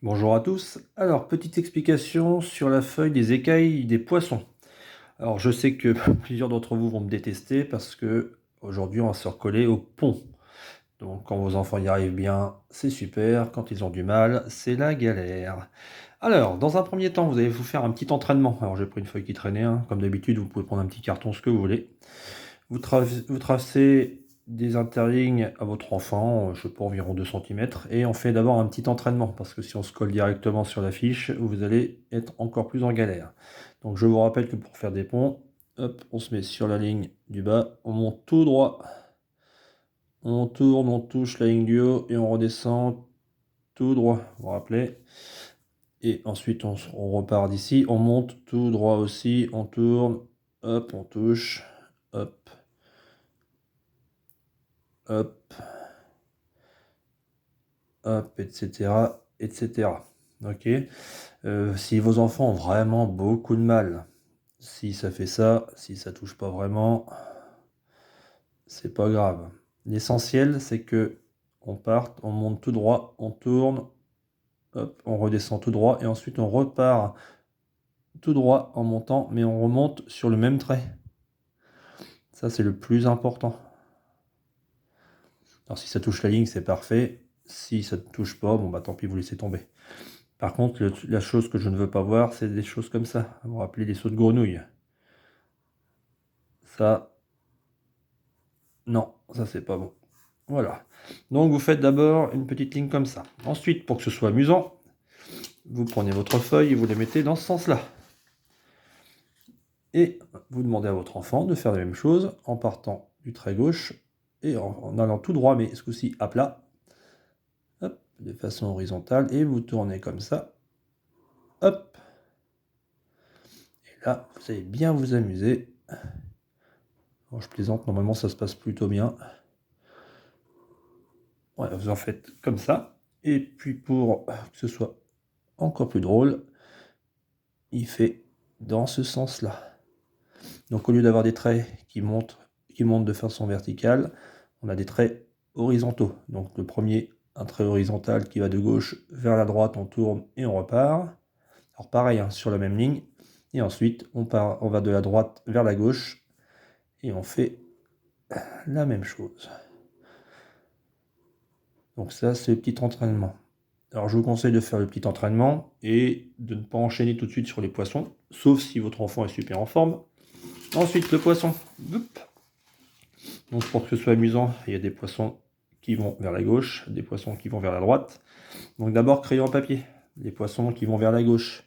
Bonjour à tous. Alors, petite explication sur la feuille des écailles des poissons. Alors, je sais que plusieurs d'entre vous vont me détester parce que aujourd'hui, on va se recoller au pont. Donc, quand vos enfants y arrivent bien, c'est super. Quand ils ont du mal, c'est la galère. Alors, dans un premier temps, vous allez vous faire un petit entraînement. Alors, j'ai pris une feuille qui traînait, hein. Comme d'habitude, vous pouvez prendre un petit carton, ce que vous voulez. Vous tracez des interlignes à votre enfant, je sais pas, environ 2 centimètres, et on fait d'abord un petit entraînement, parce que si on se colle directement sur la fiche, vous allez être encore plus en galère. Donc je vous rappelle que pour faire des ponts, hop, on se met sur la ligne du bas, on monte tout droit, on tourne, on touche la ligne du haut, et on redescend tout droit, vous vous rappelez. Et ensuite on repart d'ici, on monte tout droit aussi, on tourne, hop, on touche, hop, hop, hop, etc., etc. Ok. Si vos enfants ont vraiment beaucoup de mal, si ça fait ça, si ça touche pas vraiment, c'est pas grave. L'essentiel, c'est que on parte, on monte tout droit, on tourne, hop, on redescend tout droit, et ensuite on repart tout droit en montant, mais on remonte sur le même trait. Ça, c'est le plus important. Alors si ça touche la ligne, c'est parfait. Si ça ne touche pas, bon bah tant pis, vous laissez tomber. Par contre, la chose que je ne veux pas voir, c'est des choses comme ça. Vous vous rappelez des sauts de grenouille. Ça, non, ça c'est pas bon. Voilà. Donc vous faites d'abord une petite ligne comme ça. Ensuite, pour que ce soit amusant, vous prenez votre feuille et vous les mettez dans ce sens-là. Et vous demandez à votre enfant de faire la même chose en partant du trait gauche et en allant tout droit, mais ce coup-ci à plat. Hop, de façon horizontale. Et vous tournez comme ça. Hop. Et là, vous allez bien vous amuser. Bon, je plaisante, normalement ça se passe plutôt bien. Ouais, vous en faites comme ça. Et puis pour que ce soit encore plus drôle, il fait dans ce sens-là. Donc au lieu d'avoir des traits qui montent de façon verticale, on a des traits horizontaux. Donc le premier, un trait horizontal qui va de gauche vers la droite, on tourne et on repart. Alors pareil, hein, sur la même ligne. Et ensuite, on va de la droite vers la gauche et on fait la même chose. Donc ça, c'est le petit entraînement. Alors je vous conseille de faire le petit entraînement et de ne pas enchaîner tout de suite sur les poissons, sauf si votre enfant est super en forme. Ensuite, le poisson. Hop. Donc pour que ce soit amusant, il y a des poissons qui vont vers la gauche, des poissons qui vont vers la droite. Donc d'abord, crayon papier. Les poissons qui vont vers la gauche.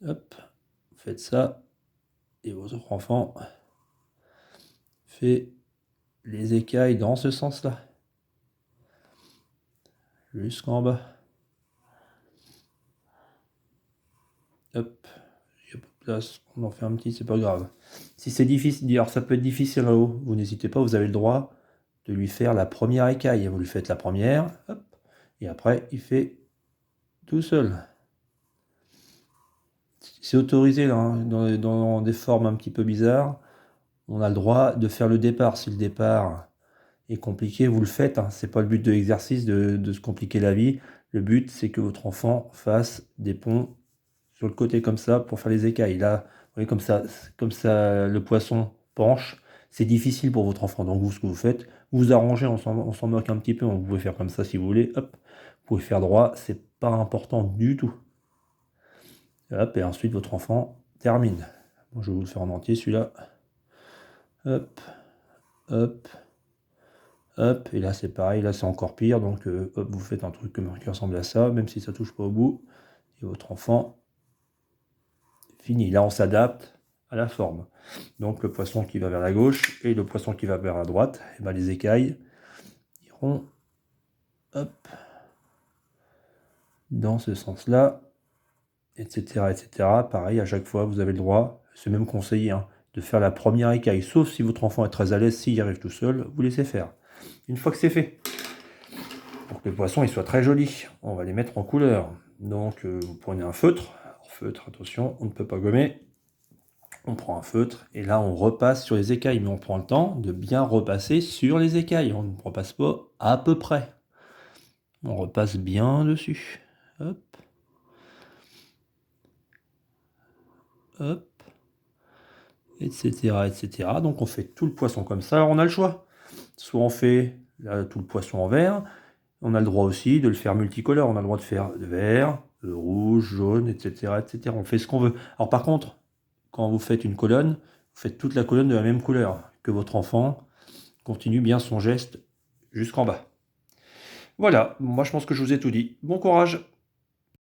Hop, faites ça. Et votre enfant fait les écailles dans ce sens-là. Jusqu'en bas. Hop, il n'y a pas de place, on en fait un petit, c'est pas grave. Si c'est difficile, alors ça peut être difficile là-haut, vous n'hésitez pas, vous avez le droit de lui faire la première écaille. Vous lui faites la première, hop, et après il fait tout seul. C'est autorisé là, hein, dans des formes un petit peu bizarres. On a le droit de faire le départ. Si le départ est compliqué, vous le faites, hein. C'est pas le but de l'exercice de se compliquer la vie. Le but, c'est que votre enfant fasse des ponts sur le côté comme ça pour faire les écailles. Là, vous voyez comme ça le poisson penche. C'est difficile pour votre enfant. Donc vous, ce que vous faites, vous arrangez, on s'en moque un petit peu. Vous pouvez faire comme ça si vous voulez. Hop, vous pouvez faire droit. C'est pas important du tout. Hop, et ensuite votre enfant termine. Bon, je vais vous le faire en entier celui-là. Hop, hop, hop. Et là c'est pareil. Là c'est encore pire. Donc hop, vous faites un truc qui ressemble à ça, même si ça touche pas au bout. Et votre enfant fini. Là, on s'adapte à la forme. Donc, le poisson qui va vers la gauche et le poisson qui va vers la droite, et ben, les écailles iront hop, dans ce sens-là, etc., etc. Pareil, à chaque fois, vous avez le droit, c'est même conseillé, hein, de faire la première écaille, sauf si votre enfant est très à l'aise, s'il y arrive tout seul, vous laissez faire. Une fois que c'est fait, pour que le poisson il soit très joli, on va les mettre en couleur. Donc, vous prenez un feutre. Alors, feutre, attention, on ne peut pas gommer. On prend un feutre et là on repasse sur les écailles, mais on prend le temps de bien repasser sur les écailles. On ne repasse pas à peu près. On repasse bien dessus. hop, hop, etc., etc. Donc on fait tout le poisson comme ça. Alors on a le choix. Soit on fait là, tout le poisson en vert. On a le droit aussi de le faire multicolore. On a le droit de faire vert, rouge, jaune, etc., etc. On fait ce qu'on veut. Alors par contre, quand vous faites une colonne, vous faites toute la colonne de la même couleur. Que votre enfant continue bien son geste jusqu'en bas. Voilà, moi je pense que je vous ai tout dit. Bon courage!